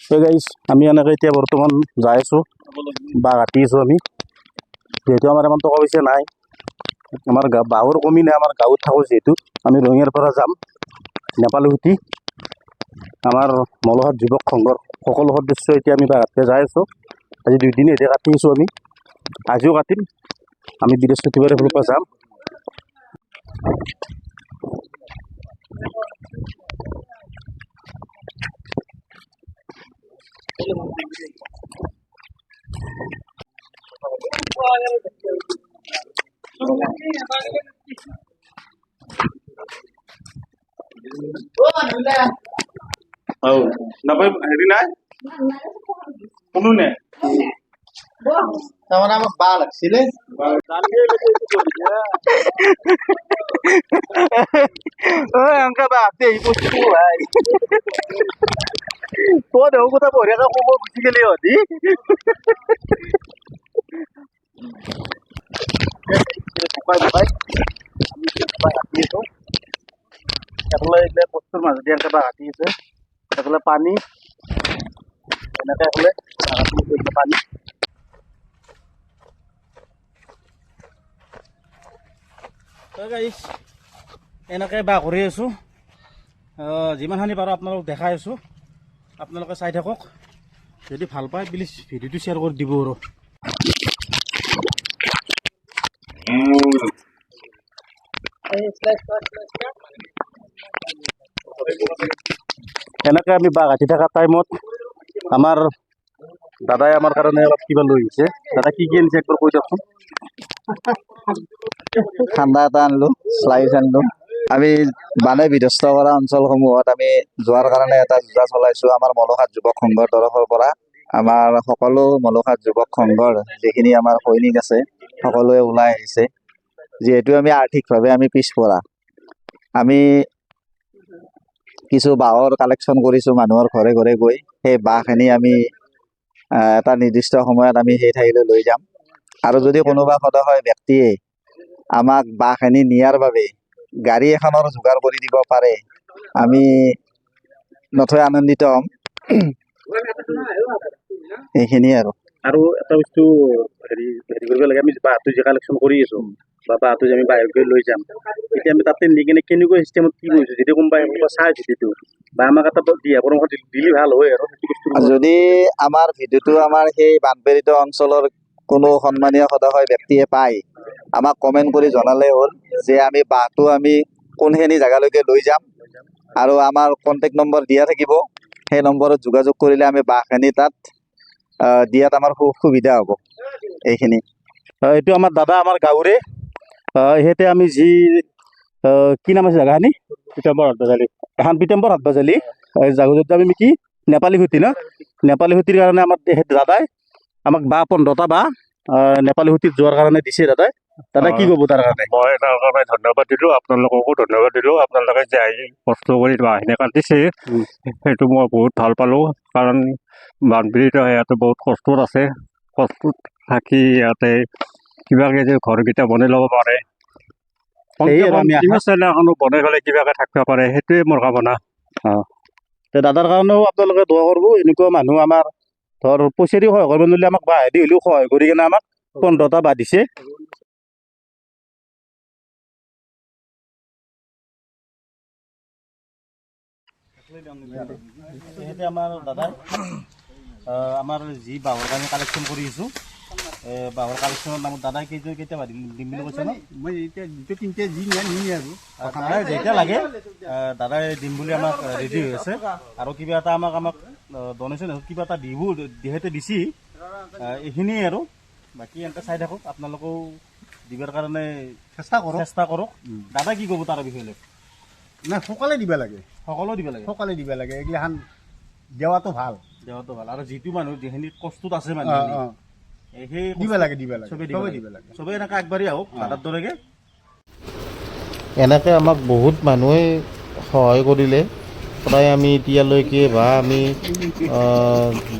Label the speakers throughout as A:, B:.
A: Guys আমি এনেকৈ এতিয়া বৰ্তমান যাই আছোঁ বা কাটি আছোঁ আমি যিহেতু আমাৰ ইমান টকা পইচা নাই আমাৰ বাহৰ কমি নাই আমাৰ গাঁৱত থাকোঁ যিহেতু আমি ৰঙিয়াৰ পৰা যাম নেপালীহুটি আমাৰ মলহাট যুৱক সংঘৰ সকলো সদস্য এতিয়া আমি বাগাতকৈ যাই আছোঁ আজি 2 দিন এতিয়া কাটি আছোঁ আমি আজিও কাটিম আমি বৃহস্পতিবাৰে ফালৰ পৰা যাম নাপাই হেৰি নাই কোনো নাই
B: তাৰমানে আমাক বাহ লাগিছিলে
A: angka bate ibu tuai po de ko ta bore ka ko mo busi gele odi baik আমি কাটি আছো এফালে এইবিলাক বস্তুৰ মাজতে এনেকৈ কাটি আছে এফালে পানী এনেকৈ এফালে পানী গাইছ এনেকৈ বাহ কৰি আছোঁ যিমানখিনি পাৰোঁ আপোনালোকক দেখাই আছোঁ আপোনালোকে চাই থাকক যদি ভাল পায় প্লিজ ভিডিঅ'টো শ্বেয়াৰ কৰি দিব আৰু এনেকৈ আমি বাহ কাটি থকা টাইমত আমাৰ দাদাই আমাৰ কাৰণে অলপ কিবা লৈ আহিছে দাদা কি আনিছে একবাৰ কৈ দিয়কচোন
B: ঠাণ্ডা এটা আনিলোঁ স্লাইচ আনিলোঁ আমি বানে বিধ্বস্ত কৰা অঞ্চলসমূহত আমি যোৱাৰ কাৰণে এটা যোজা চলাইছোঁ আমাৰ মলহাট যুৱক সংঘৰ তৰফৰ পৰা আমাৰ সকলো মলহাট যুৱক সংঘৰ যিখিনি আমাৰ সৈনিক আছে সকলোৱে ওলাই আহিছে যিহেতু আমি আৰ্থিকভাৱে আমি পিছপৰা আমি কিছু বাঁহৰ কালেকশ্যন কৰিছোঁ মানুহৰ ঘৰে ঘৰে গৈ সেই বাঁহখিনি আমি এটা নিৰ্দিষ্ট সময়ত আমি সেই ঠাইলৈ লৈ যাম আৰু যদি কোনোবা সদয় ব্যক্তিয়ে আমাক বাঁহখিনি নিয়াৰ বাবে গাড়ী এখনৰ যোগাৰ কৰি দিব পাৰে আমি নথৈ আনন্দিত হ'ম এইখিনিয়ে
A: আৰু এটা বস্তু হেৰি কৰিব লাগে আমি বাঁহটো যে কালেকশ্যন কৰি আছোঁ বা বাঁহটো যে আমি বাহিৰকৈ লৈ যাম এতিয়া আমি তাতে নি কিনে কেনেকুৱা চিষ্টেমত কি কৰিছোঁ যদি কোনোবাই চাই ভিডিঅ'টো বা আমাক এটা দিহা পৰামৰ্শ দিলে ভাল হয় আৰু
B: যদি আমাৰ ভিডিঅ'টো আমাৰ সেই বানপীড়িত অঞ্চলৰ কোনো সন্মানীয় সদয় ব্যক্তিয়ে পায় আমাক কমেণ্ট কৰি জনালে হ'ল যে আমি বাঁহটো আমি কোনখিনি জেগালৈকে লৈ যাম আৰু আমাৰ কণ্টেক্ট নম্বৰ দিয়া থাকিব সেই নম্বৰত যোগাযোগ কৰিলে আমি বাঁহখিনি তাত দিয়াত আমাৰ খুব সুবিধা হ'ব এইখিনি
A: এইটো আমাৰ দাদা আমাৰ গাঁৱৰে সিহঁতে আমি যি কি নাম আছে জেগাখিনি পিতাম্বৰ হাটবাজালি এখন পিতাম্বৰ হাটবাজালি জাগত আমি কি নেপালীহুটি ন নেপালীহুটিৰ কাৰণে আমাৰ দাদাই আমাক বাঁহ 15টা বাঁহ নেপালীহুটিত যোৱাৰ কাৰণে দিছে দাদাই দাদা কি ক'ব তাৰ কাৰণে
C: মই তাৰ কাৰণে ধন্যবাদ দিলোঁ আপোনালোককো ধন্যবাদ দিলোঁ আপোনালোকে যে আহি কষ্ট কৰি বাঁহখিনি কাটিছে সেইটো মই বহুত ভাল পালোঁ কাৰণ বানপীড়িত ইয়াতে বহুত কষ্টত আছে কষ্টত থাকি ইয়াতে কিবাকৈ যে ঘৰকেইটা বনাই ল'ব পাৰে এখনো বনাই পেলাই কিবাকৈ থাকিব পাৰে সেইটোৱে মোৰ কামনা
A: দাদাৰ কাৰণেও আপোনালোকে দোৱা কৰিব এনেকুৱা মানুহ আমাৰ ধৰ পইচা দি সহায় কৰিব নোৱাৰিলে আমাক বাঁহেদি হ'লেও সহায় কৰি কিনে আমাক 15টা বাঁহ দিছে আমাৰ দাদাই আমাৰ যি বাঁহৰ কাৰণে কালেকশ্যন কৰি আছোঁ বাঁহৰ কালেকশ্যনৰ নামত দাদাই কেতিয়া দিম বুলি কৈছে ন মই এতিয়া দুটা তিনিটা যি নিয়ে আৰু যেতিয়া লাগে দাদাই দিম বুলি আমাক ৰেডি হৈ আছে আৰু কিবা এটা আমাক ডনেশ্যন কিবা এটা দিব যিহেতু দিছি এইখিনিয়ে আৰু বাকী এনেকৈ চাই থাকক আপোনালোকেও দিবৰ কাৰণে চেষ্টা কৰক দাদা কি ক'ব তাৰ বিষয়ে
D: নাই সকলোৱে দিব লাগে
A: সকলোৱে দিব লাগে
D: এইগিলাখান দেৱাটো ভাল
A: আৰু যিটো মানুহ যিখিনি কষ্টত আছে মানুহ সেই
D: দিব লাগে
A: চবেই এনেকৈ আগবাঢ়ি আহক দাদাৰ দৰেকে
E: এনেকৈ আমাক বহুত মানুহে সহায় কৰিলে প্ৰায় আমি এতিয়ালৈকে বা আমি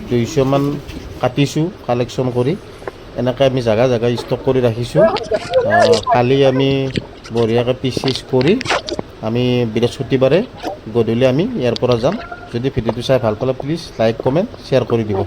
E: 200 মান কাটিছোঁ কালেকশ্যন কৰি এনেকৈ আমি জাগা ষ্টক কৰি ৰাখিছোঁ কালি আমি বঢ়িয়াকৈ পিচ কৰি আমি বৃহস্পতিবাৰে গধূলি আমি ইয়াৰ পৰা যাম। যদি ভিডিঅ'টো চাই ভাল পালে প্লিজ লাইক কমেণ্ট শ্বেয়াৰ কৰি দিব।